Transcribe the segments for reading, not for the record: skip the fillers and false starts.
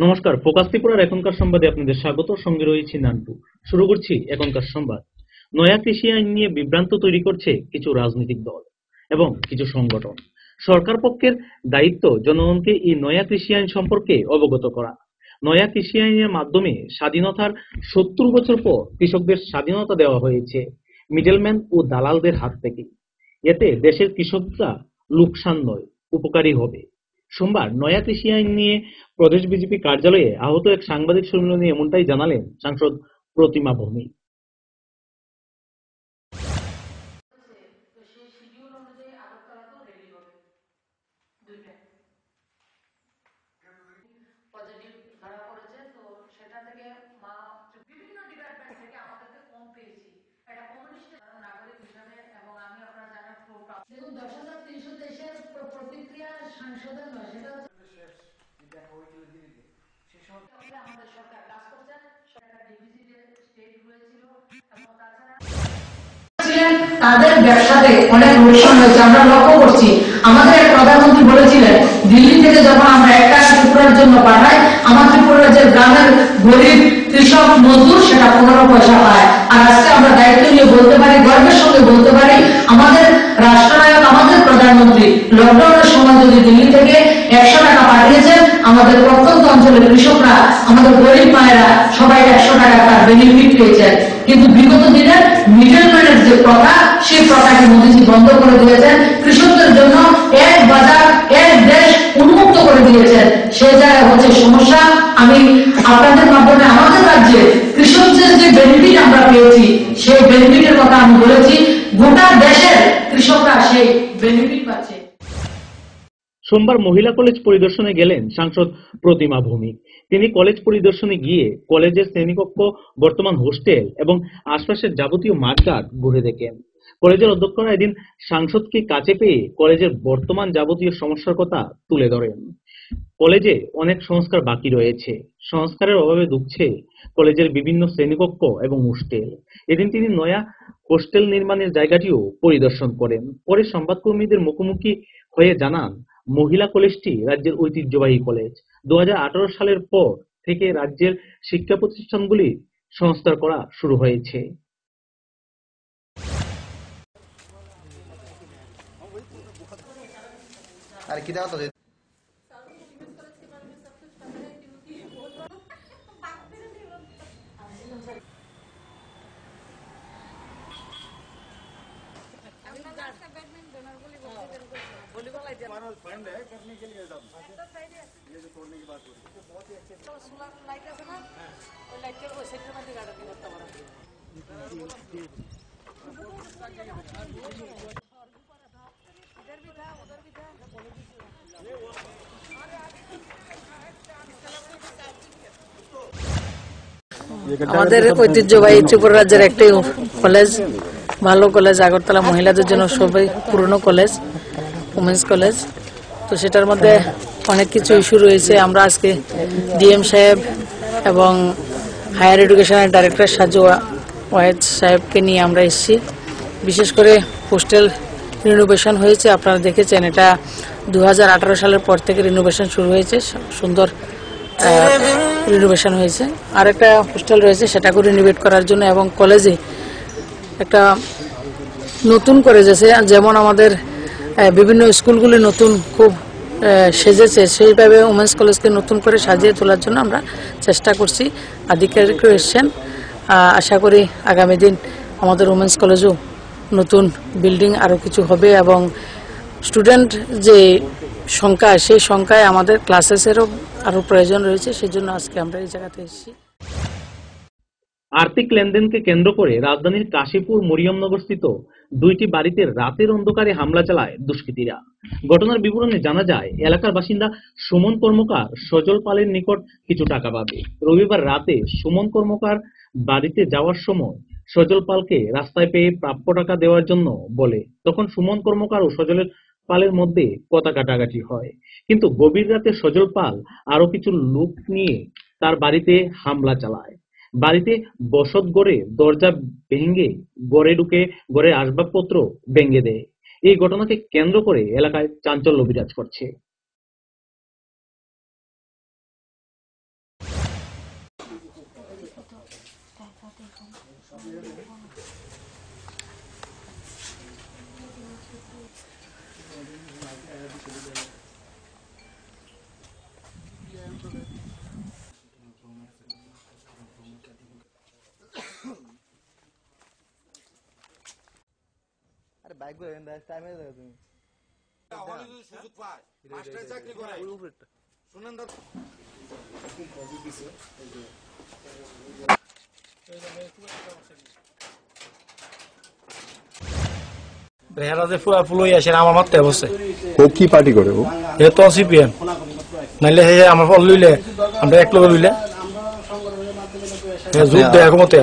নমস্কার, ফোকাস ত্রিপুরার এখনকার সংবাদে আপনাদের স্বাগত। সঙ্গে রয়েছি নান্টু। শুরু করছি এখনকার সংবাদ। নয়া কৃষি আইন নিয়ে বিভ্রান্ত তৈরি করছে কিছু রাজনৈতিক দল এবং কিছু সংগঠন। সরকার পক্ষের দায়িত্ব জনগণকে এই নয়া কৃষি আইন সম্পর্কে অবগত করা। নয়া কৃষি আইনের মাধ্যমে স্বাধীনতার 70 বছর পর কৃষকদের স্বাধীনতা দেওয়া হয়েছে মিডলম্যান ও দালালদের হাত থেকে। এতে দেশের কৃষকরা লোকসান নয়, উপকারী হবে। সোমবার নয়া কৃষি আইন নিয়ে প্রদেশ বিজেপি কার্যালয়ে আহত এক সাংবাদিক সম্মেলনে এমনটাই জানালেন সাংসদ প্রতিমা ভৌমিক। দেখুন 10,300 দেশের প্রতিক্রিয়া সংশোধন নয়, সেটা আমাদের সরকার কাজ করছে। সরকার ডিভিজিটে স্টেট হয়েছিল এবং তাছাড়া তাদের ব্যবসাতে অনেক লোকসান হয়েছে। আমরা লক্ষ্য করছি, আমাদের এক প্রধানমন্ত্রী বলেছিলেন দিল্লি থেকে যখন আমরা একটা ত্রিপুরার জন্য পাঠাই, আমার ত্রিপুরার যে গ্রামের গরিব কৃষক মজদুর সেটা 15 পয়সা পায়। আর আজকে আমরা দায়িত্ব নিয়ে বলতে পারি, গর্বের সঙ্গে বলতে পারি, আমাদের রাষ্ট্রনায়ক আমাদের প্রধানমন্ত্রী লকডাউনের সময় যদি দিল্লি থেকে 100 টাকা পাঠিয়েছেন, আমাদের প্রত্যন্ত অঞ্চলের কৃষকরা, আমাদের গরিব মায়েরা সবাই 100 টাকা তার বেনিফিট পেয়েছেন। কিন্তু বিগত দিনে মিডলম্যানের যে প্রথা, সেই প্রথাকে মোদীজি বন্ধ করে দিয়েছেন। কৃষকদের জন্য এক বাজার এক দেশ উন্মুক্ত করে দিয়েছেন। সেই জায়গায় হচ্ছে সমস্যা। আমি আপনাদের মাধ্যমে আমাদের রাজ্যে কৃষকদের যে বেনিফিট আমরা পেয়েছি, সেই বেনিফিটের কথা আমি বলেছি। গোটা দেশের কৃষকরা সেই বেনিফিট পাচ্ছে। সোমবার মহিলা কলেজ পরিদর্শনে গেলেন সাংসদ প্রতিমা ভৌমিক। তিনি কলেজ পরিদর্শনে গিয়ে কলেজের শ্রেণীকক্ষ, বর্তমান হোস্টেল এবং আশপাশের যাবতীয় মাঠঘাট ঘুরে দেখেন। কলেজের অধ্যক্ষরা এদিন সাংসদকে কাছে পেয়ে কলেজের বর্তমান যাবতীয় সমস্যার কথা তুলে ধরেন। কলেজে অনেক সংস্কার বাকি রয়েছে, সংস্কারের অভাবে ভুগছে কলেজের বিভিন্ন শ্রেণীকক্ষ এবং হোস্টেল। এদিন তিনি নয়া হোস্টেল নির্মাণের জায়গাটিও পরিদর্শন করেন। পরে সংবাদকর্মীদের মুখোমুখি হয়ে জানান, মহিলা কলেজটি রাজ্যের ঐতিহ্যবাহী কলেজ। 2018 সালের পর থেকে রাজ্যের শিক্ষা প্রতিষ্ঠানগুলি সংস্কার করা শুরু হয়েছে। আমাদের ঐতিহ্যবাহী ত্রিপুরা রাজ্যের একটি কলেজ, ভালো কলেজ, আগরতলা মহিলাদের জন্য সবাই পুরনো কলেজ, উমেন্স কলেজ। তো সেটার মধ্যে অনেক কিছু ইস্যু রয়েছে। আমরা আজকে ডিএম সাহেব এবং হায়ার এডুকেশনের ডাইরেক্টর সাজু ওয়াহেদ সাহেবকে নিয়ে আমরা এসেছি। বিশেষ করে হোস্টেল রিনোভেশন হয়েছে, আপনারা দেখেছেন। এটা 2018 সালের পর থেকে রিনোভেশন শুরু হয়েছে, সুন্দর রিনোভেশন হয়েছে। আর একটা হোস্টেল রয়েছে, সেটাকে রিনোভেট করার জন্য এবং কলেজে একটা নতুন করে যেমন আমাদের বিভিন্ন স্কুলগুলি নতুন খুব সেজেছে, সেইভাবে উমেন্স কলেজকে নতুন করে সাজিয়ে তোলার জন্য আমরা চেষ্টা করছি। আধিকারিকরা এসছেন। আশা করি আগামী দিন আমাদের উমেন্স কলেজও নতুন বিল্ডিং আরও কিছু হবে এবং স্টুডেন্ট যে সংখ্যা, সেই সংখ্যায় আমাদের ক্লাসেসেরও আরো প্রয়োজন রয়েছে। সেই জন্য আজকে আমরা এই জায়গাতে এসেছি। আর্থিক লেনদেনকে কেন্দ্র করে রাজধানীর কাশীপুর মরিয়মনগরস্থিত 2টি বাড়িতে রাতের অন্ধকারে হামলা চালায় দুষ্কৃতীরা। ঘটনার বিবরণে জানা যায়, এলাকার বাসিন্দা সুমন কর্মকার সজল পালের নিকট কিছু টাকা পাবে। রবিবার রাতে সুমন কর্মকার বাড়িতে যাওয়ার সময় সজল পালকে রাস্তায় পেয়ে প্রাপ্য টাকা দেওয়ার জন্য বলে। তখন সুমন কর্মকার ও সজলের পালের মধ্যে কথা কাটাকাটি হয়। কিন্তু গভীর রাতে সজল পাল আরো কিছু লোক নিয়ে তার বাড়িতে হামলা চালায়। বাড়িতে বসত গড়ে দরজা ভেঙে ঘরে ঢুকে ঘরের আসবাবপত্র ভেঙে দেয়। এই ঘটনাকে কেন্দ্র করে এলাকায় চাঞ্চল্য বিরাজ করছে। হেরা যে ফুলা ফুল হয়ে আসে আমার মারতে বসে। ও কি পার্টি করে? ও এ তো সিপিএম, নাইলে হে আমার ফল লইলে আমরা এক লগে লইলে যুগ দেয় একমতে।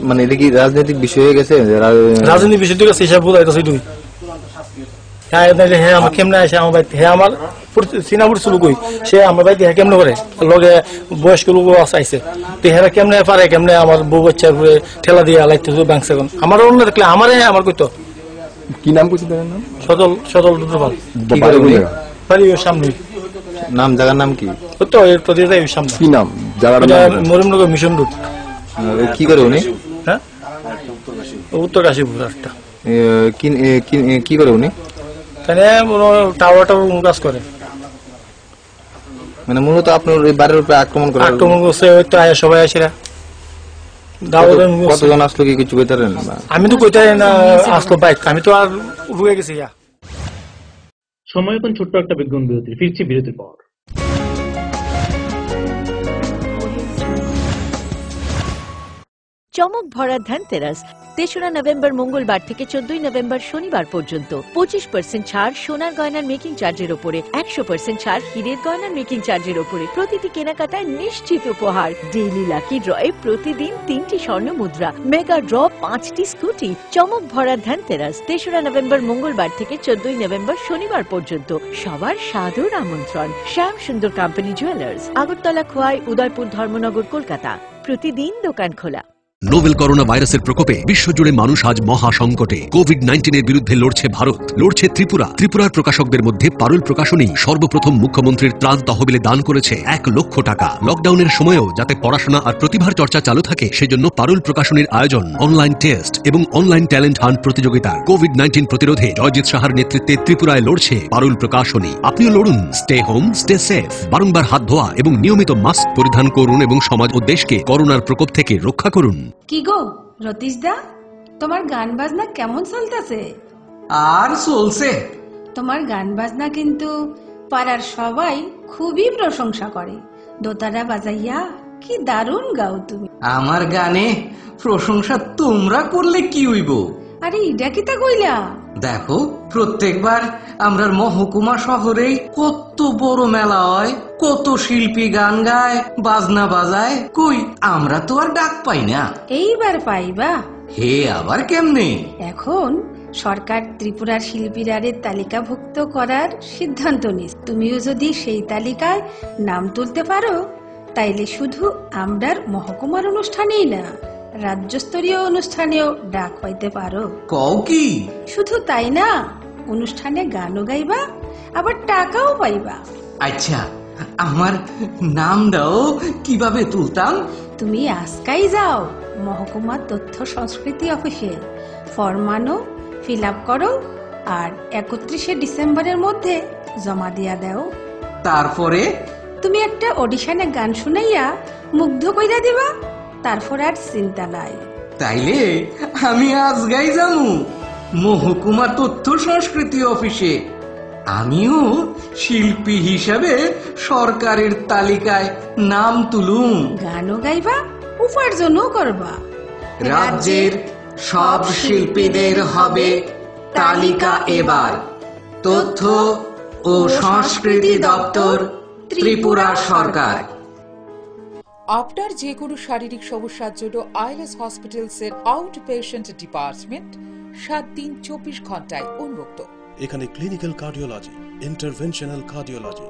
মানে এটা কি রাজনৈতিক বিষয় হয়ে গেছে? রাজনীতি বিষয় ঠিক আছে, হিসাব বোঝাইতেছি তুই। হ্যাঁ নাইলে হ্যাঁ আমার কেমনে আসে আমার বাড়িতে, হ্যাঁ আমার সিনাপুর শুরু কই, সে আমার বাড়িতে হ্যাঁ কেমনে করে লগে বয়স্ক লোক আইসে, হেরা কেমনে পারে, কেমনে আমার বউ বাচ্চার উপরে ঠেলা দিয়ে আলাইতে বাংছে। আমার অন্য দেখলে আমারে আমার কইতো। কি নাম করছে তার নাম? সদল দুটোপাল। বাড়ি ওর সামনে। নাম জায়গার নাম কি? তো তো দিয়ে যায় সামনে। কি নাম জায়গার নাম? মরিমনগর মিশন রোড। কি করে উনি? হ্যাঁ উত্তর কাশীপুর একটা। কি করে উনি? টাওয়ার কাজ করে। মানে মূলত আপনার বাড়ির উপরে আক্রমণ করছে সবাই আসেরা। কতজন আসলো কি কিছু কইতে পারেন? আমি তো কইতে না আসলো বাইক, আমি তো আর রুয়ে গেছি। সময় এখন ছোট্ট একটা বিজ্ঞান বিরতি, ফিরছি বিরতির পর। চমক ভরা ধনতেরাস ৩রা নভেম্বর মঙ্গলবার থেকে ১৪ নভেম্বর শনিবার পর্যন্ত ২৫% ছাড় সোনার গয়নার মেকিং চার্জের উপরে, ১০০% ছাড় হীরের গয়নার মেকিং চার্জের উপরে। প্রতিটি কেনাকাটায় নিশ্চিত উপহার। ডেইলি লাকি ড্রয়ে প্রতিদিন ৩টি স্বর্ণ মুদ্রা, মেগা ড্র 5টি স্কুটি। চমক ভরা ধনতেরাস ৩রা নভেম্বর মঙ্গলবার থেকে ১৪ নভেম্বর শনিবার পর্যন্ত। সবার সাদর আমন্ত্রণ। শ্যাম সুন্দর কোম্পানি জুয়েলার্স, আগরতলা, খোয়াই, উদয়পুর, ধর্মনগর, কলকাতা। প্রতিদিন দোকান খোলা। নোভেল করোনা ভাইরাসের প্রকোপে বিশ্বজুড়ে মানুষ আজ মহা সংকটে। কোভিড-19 বিরুদ্ধে লড়ছে ভারত, লড়ছে ত্রিপুরা। ত্রিপুরার প্রকাশকদের মধ্যে পারুল প্রকাশনী সর্বপ্রথম মুখ্যমন্ত্রীর ত্রাণ তহবিলে দান করেছে ১ লক্ষ টাকা। লকডাউনের সময়ও যাতে পড়াশোনা আর প্রতিভার চর্চা চালু থাকে, সেজন্য পারুল প্রকাশনীর আয়োজন অনলাইন টেস্ট এবং অনলাইন ট্যালেন্ট হান্ট প্রতিযোগিতা। কোভিড-19 প্রতিরোধে জয়জিৎ সাহার নেতৃত্বে ত্রিপুরায় লড়ছে পারুল প্রকাশনী। আপনিও লড়ুন। Stay home, stay safe. বারংবার হাত ধোয়া এবং নিয়মিত মাস্ক পরিধান করুন এবং সমাজ ও দেশকে করোনার প্রকোপ থেকে রক্ষা করুন। কি গো রতীশ দা, তোমার গান বাজনা কেমন চলতেছে? আর চলছে। তোমার গান বাজনা কিন্তু পাড়ার সবাই খুবই প্রশংসা করে। দোতারা বাজাইয়া কি দারুণ গাও তুমি। আমার গানে প্রশংসা তোমরা করলে কি হইব? আরে ইডা কিতা কইলা? দেখো, প্রত্যেকবার আমরা মহকুমা শহরে কত বড় মেলা হয়, কত শিল্পী গান গায়, বাজনা বাজায়, কই আমরা তো আর ডাক পাই না। এইবার পাইবা। হে আবার কেমনে? এখন সরকার ত্রিপুরার শিল্পীরারে তালিকাভুক্ত করার সিদ্ধান্ত নিস। তুমিও যদি সেই তালিকায় নাম তুলতে পারো, তাইলে শুধু আমরার মহকুমার অনুষ্ঠানেই না, রাজ্যস্তরীয় অনুষ্ঠানেও ডাক পাইতে পারো। কও কি? শুধু তাই না, অনুষ্ঠানে গানও গাইবা, আবার টাকাও পাইবা। আচ্ছা, আমার নামটাও কিভাবে তুলতাম? তুমি আজকাই যাও মহকুমা তথ্য সংস্কৃতি অফিসে, ফর্ম আনো, ফিল আপ করো, আর ৩১শে ডিসেম্বরের মধ্যে জমা দিয়া দাও। তারপরে তুমি একটা অডিশনে গান শুনাইয়া মুগ্ধ কইরা দিবা, তারপর আর চিন্তা নাই। তাইলে আমি আজগাই যামু মহকুমা তথ্য সংস্কৃতি অফিসে। আমিও শিল্পী হিসাবে সরকারের তালিকায় নাম তুলুম। গানও গাইবা, উপার্জনও করবা। রাজ্যের সব শিল্পীদের হবে তালিকা এবার। তথ্য ও সংস্কৃতি দপ্তর, ত্রিপুরা সরকার। আপনার যে কোনো শারীরিক সমস্যার জন্য আইএলএস হসপিটালসের আউট পেশেন্ট ডিপার্টমেন্ট 7 দিন 24 ঘন্টায় উন্মুক্ত। এখানে clinical cardiology, interventional cardiology,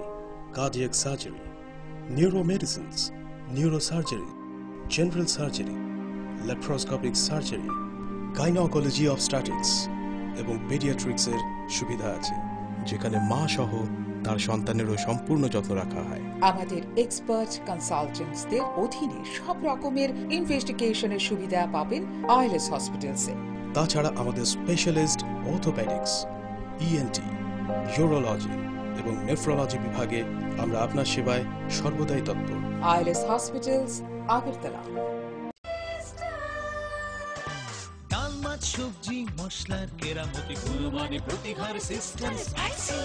cardiac surgery, neuromedicines, neurosurgery, general surgery, laparoscopic surgery, gynaecology obstetrics এবং পেডিয়াট্রিক্সের সুবিধা আছে, যেখানে মা সহ তার সন্তানেরও সম্পূর্ণ যত্ন রাখা হয়। আমাদের এক্সপার্ট কনসালটেন্টসদের অধীনে সব রকমের ইনভেস্টিগেশনের সুবিধা পাবেন আইএলএস হসপিটালসে। তাছাড়া আমাদের স্পেশালিস্ট অর্থোপেডিক্স, ইএনটি, ইউরোলজি এবং নেফ্রোলজি বিভাগে আমরা আপনার সেবায় সর্বদাই তৎপর। ILS hospitals, Agartala. ডাল, মাছ, সবজি মশলার কেরামতি গুণমানে প্রতিঘর সিস্টার স্পাইসি।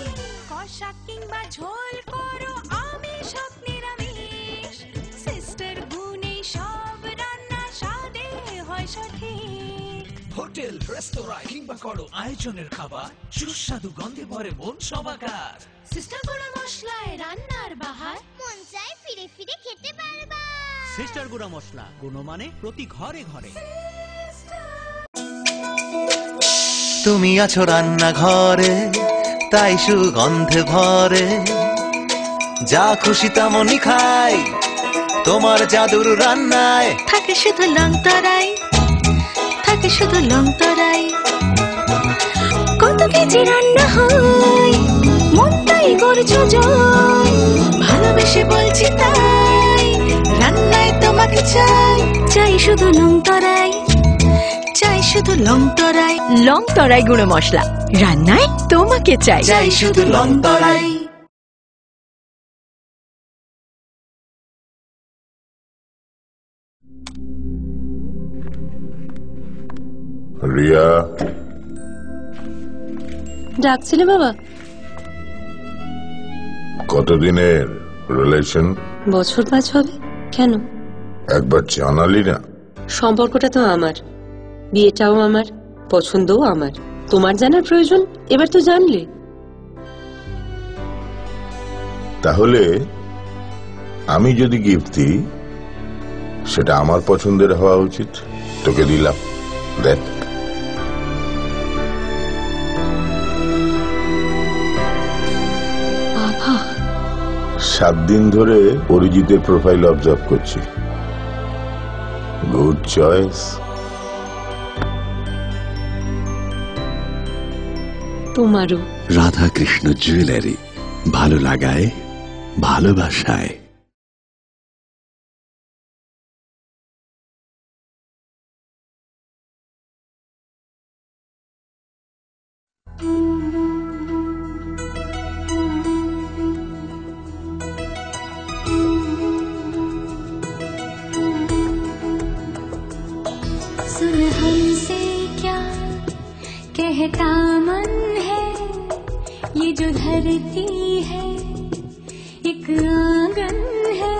কষা কিংবা ঝোল করো আমিষ হোক নিরামিষ, সিস্টার গুণে সব রান্না স্বাদে হয় সঠিক। হোটেল রেস্তোরাঁ কিংবা করো আয়োজনের খাবার, সুস্বাদু গন্ধে ভরে মন সবাকার। সিস্টার গুঁড়ো মশলায় রান্নার বাহার, মন চাই ফিরে ফিরে খেতে পারবা। সিস্টার গুঁড়ো মশলা, গুণমানে প্রতি ঘরে ঘরে। তুমি আছো রান্নাঘরে, তাই সুগন্ধে ভরে, যা খুশি তেমনই খাই তোমার জাদুর রান্নায়। থাকে শুধু লং তরাই, থাকে শুধু লং তরাই, কত কেজি রান্না হয় মন তাই করছো জয়। ভালোবেসে বলছি তাই, রান্নায় তোমাকে চাই, চাই শুধু লং তরাই, চাই শুধু লং তরাই। লং তরাই গুঁড়ো মশলা, রান্নায় তোমাকে চাই, চাই শুধু লং তরাই। রিয়া, ডাকছিলে বাবা? কতদিনের রিলেশন? বছর 5 হবে। কেন? একবার জানালি না? সম্পর্কটা তো আমার, বিয়েটাও আমার, পছন্দও আমার। তোমার জানার প্রয়োজন এবার তো জানলে। তাহলে আমি যদি গিফট দিই সেটা আমার পছন্দের হওয়া উচিত। তোকে দিলাম, দেখ। বাবা, 7 দিন ধরে অরিজিতের প্রোফাইল অবজার্ভ করছি। Good choice. তোমারও। রাধাকৃষ্ণ জুয়েলারি, ভালো লাগায় ভালোবাসায়। सुन हमसे क्या कहता मन है, ये जो धरती है एक आंगन है।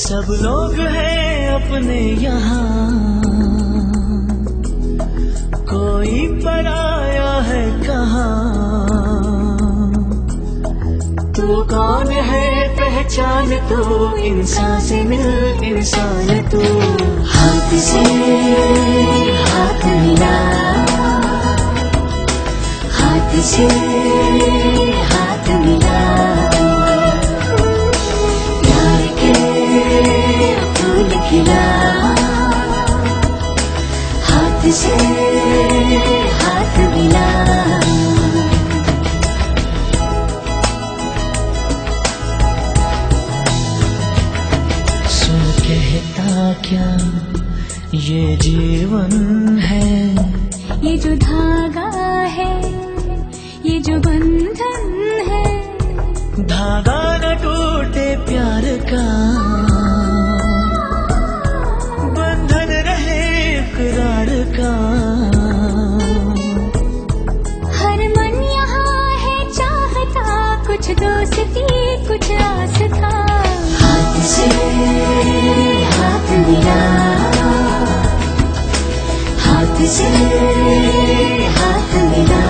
सब लोग हैं अपने यहाँ, कोई पराया है कहाँ। तू कौन है पहचान तो, इंसान से मिल इंसान तू। हाथ से हाथ मिला, हाथ से हाथ मिला, प्यार के फूल खिला। हाथ से हाथ मिला, सुन कहता क्या ये जीवन है, ये जो धागा है, ये जो बंधन है। धागा न टूटे प्यार का, बंधन रहे इकरार का। हर मन यहाँ है चाहता, कुछ दोस्ती कुछ आस था। हाथ से हाथ मिला, हाथ से हाथ मिला,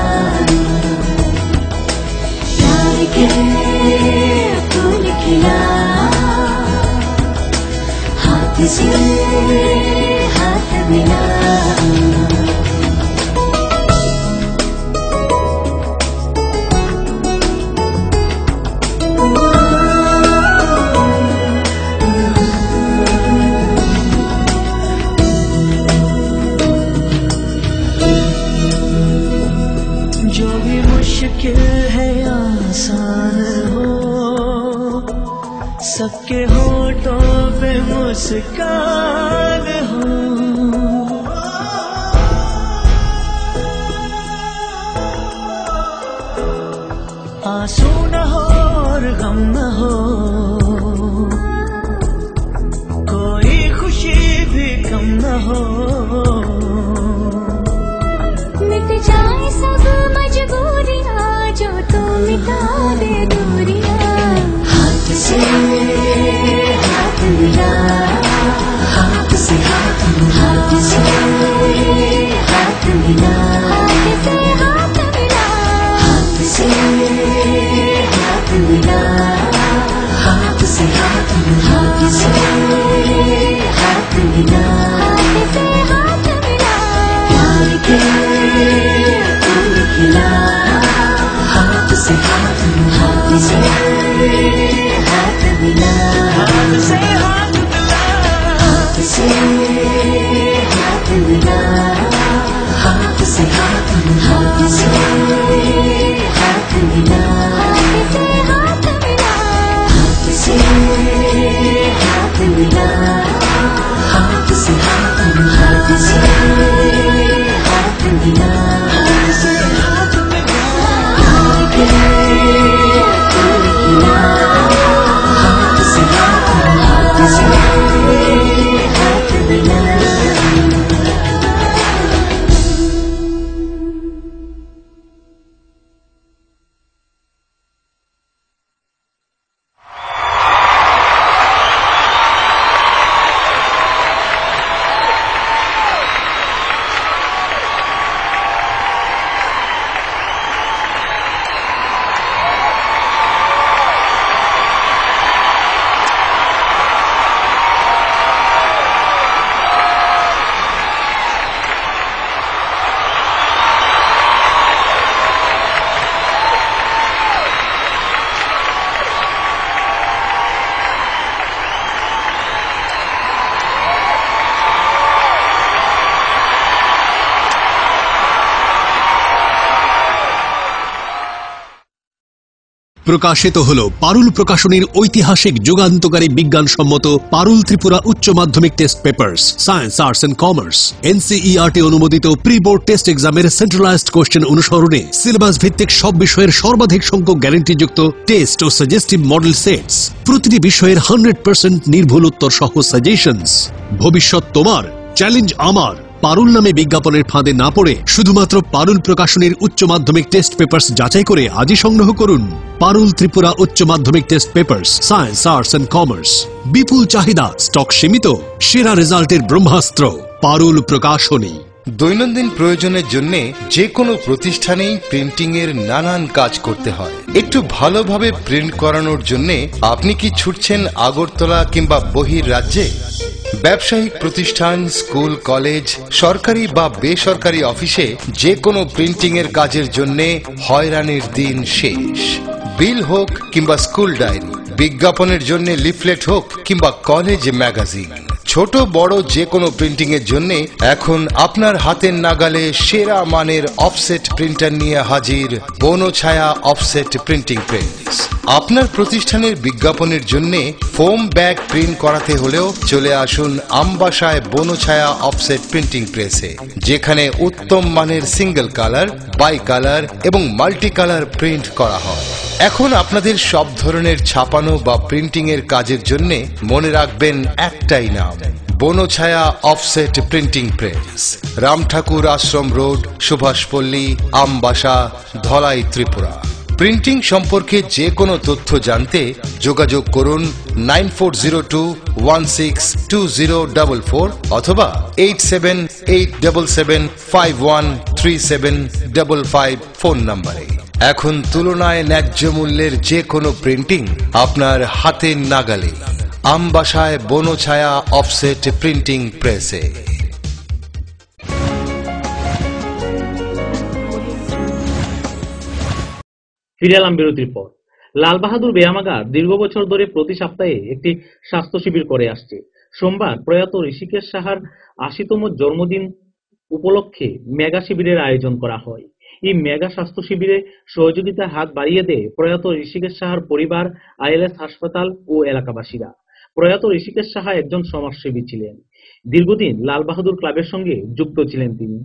प्यार के फूल खिला। हाथ से हाथ मिला। जो भी मुश्किल है आसान हो, सबके होठों पे मुस्कान हो। आंसू न हो और गम न हो, कोई खुशी भी कम न हो। से हाथ मिला, प्यार के फूल खिला, हाथ से हाथ मिला, हाथ से हाथ मिला, हाथ से हाथ मिला, हाथ से हाथ मिला, हाथ से हाथ मिला, हाथ से हाथ मिला, हाथ से हाथ मिला, हाथ से हाथ मिला, हाथ से हाथ मिला, हाथ से हाथ मिला, प्यार के फूल खिला, हाथ से हाथ मिला, हाथ से हाथ मिला। প্রকাশিত হলো পারুল প্রকাশনীর ঐতিহাসিক যুগান্তকারী বিজ্ঞানসম্মত পারুল ত্রিপুরা উচ্চ মাধ্যমিক test papers science arts and commerce NCERT অনুমোদিত প্রি বোর্ড টেস্ট এক্সামের সেন্ট্রালাইজড কোশ্চেন অনুসরণে সিলেবাস ভিত্তিক সব বিষয়ের সর্বাধিক সংখ্যক গ্যারান্টিযুক্ত টেস্ট ও সাজেস্টিভ মডেল সেটস, প্রতিটি বিষয়ের 100% নির্ভুল উত্তর সহ সাজেশনস। ভবিষ্যৎ তোমার, চ্যালেঞ্জ আমার। পারুল নামে বিজ্ঞাপনের ফাঁদে না পড়ে শুধুমাত্র পারুল প্রকাশনীর উচ্চ মাধ্যমিক টেস্ট পেপার্স যাচাই করে আজই সংগ্রহ করুন। পারুল ত্রিপুরা উচ্চ মাধ্যমিক test papers science arts and commerce. বিপুল চাহিদা, স্টক সীমিত, সেরা রেজাল্টের ব্রহ্মাস্ত্র পারুল প্রকাশনী। দৈনন্দিন প্রয়োজনের জন্য যে কোনো প্রতিষ্ঠানেই প্রিন্টিং এর নানান কাজ করতে হয়। একটু ভালোভাবে প্রিন্ট করানোর জন্য আপনি কি ছুটছেন আগরতলা কিংবা বহির রাজ্যে? ব্যবসায়িক প্রতিষ্ঠান, স্কুল, কলেজ, সরকারি বা বেসরকারি অফিসে যে কোনো প্রিন্টিং এর কাজের জন্য হয়রানির দিন শেষ। বিল হোক কিংবা স্কুল ডায়েরি, বিজ্ঞাপনের জন্য লিফলেট হোক কিংবা কলেজ ম্যাগাজিন, ছোট বড় যে কোনো প্রিন্টিং এর জন্য এখন আপনার হাতের নাগালে সেরা মানের অফসেট প্রিন্টার নিয়ে হাজির বনছায়া অফসেট প্রিন্টিং প্রেস। আপনার প্রতিষ্ঠানের বিজ্ঞাপনের জন্য ফোম ব্যাগ প্রিন্ট করাতে হলেও চলে আসুন আমবাসায় বনছায়া অফসেট প্রিন্টিং প্রেসে, যেখানে উত্তম মানের সিঙ্গেল কালার, বাই কালার এবং মাল্টি কালার প্রিন্ট করা হয়। এখন আপনাদের সব ধরনের ছাপানো বা প্রিন্টিং এর কাজের জন্য মনে রাখবেন একটাই নাম, Banchhaya offset printing press, Ramthakur Ashram road, Subhashpalli, Ambassa, Dhalai, Tripura. Printing সম্পর্কে যে কোনো তথ্য জানতে যোগাযোগ করুন 9402162044 অথবা 8787751375 ফোন নম্বরে। এখন তুলনায় ন্যায্য মূল্যের যে কোনো প্রিন্টিং আপনার হাতের নাগালে, আমবাসায় বনছায়া অফসেট প্রিন্টিং প্রেসে। ফিরে এলাম বিরতির পর। লাল বাহাদুর ব্যায়ামাগার দীর্ঘ বছর ধরে প্রতি সপ্তাহে একটি স্বাস্থ্য শিবির করে আসছে। সোমবার প্রয়াত ঋষিকেশ সাহার ৮০তম জন্মদিন উপলক্ষে মেগা শিবিরের আয়োজন করা হয়। এই মেগা স্বাস্থ্য শিবিরে সহযোগিতার হাত বাড়িয়ে দেয় প্রয়াত ঋষিকেশ সাহার পরিবার, আইএলএস হাসপাতাল ও এলাকাবাসীরা। প্রয়াত ঋষিকেশ সাহা একজন সমাজসেবী ছিলেন। দীর্ঘদিন লাল বাহাদুর ক্লাবের সঙ্গে যুক্ত ছিলেন তিনি।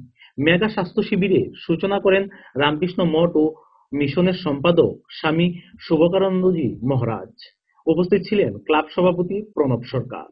মেগা স্বাস্থ্য শিবিরে সূচনা করেন রামকৃষ্ণ মঠ ও মিশনের সম্পাদক স্বামী শুভকানন্দজি মহারাজ। উপস্থিত ছিলেন ক্লাব সভাপতি প্রণব সরকার।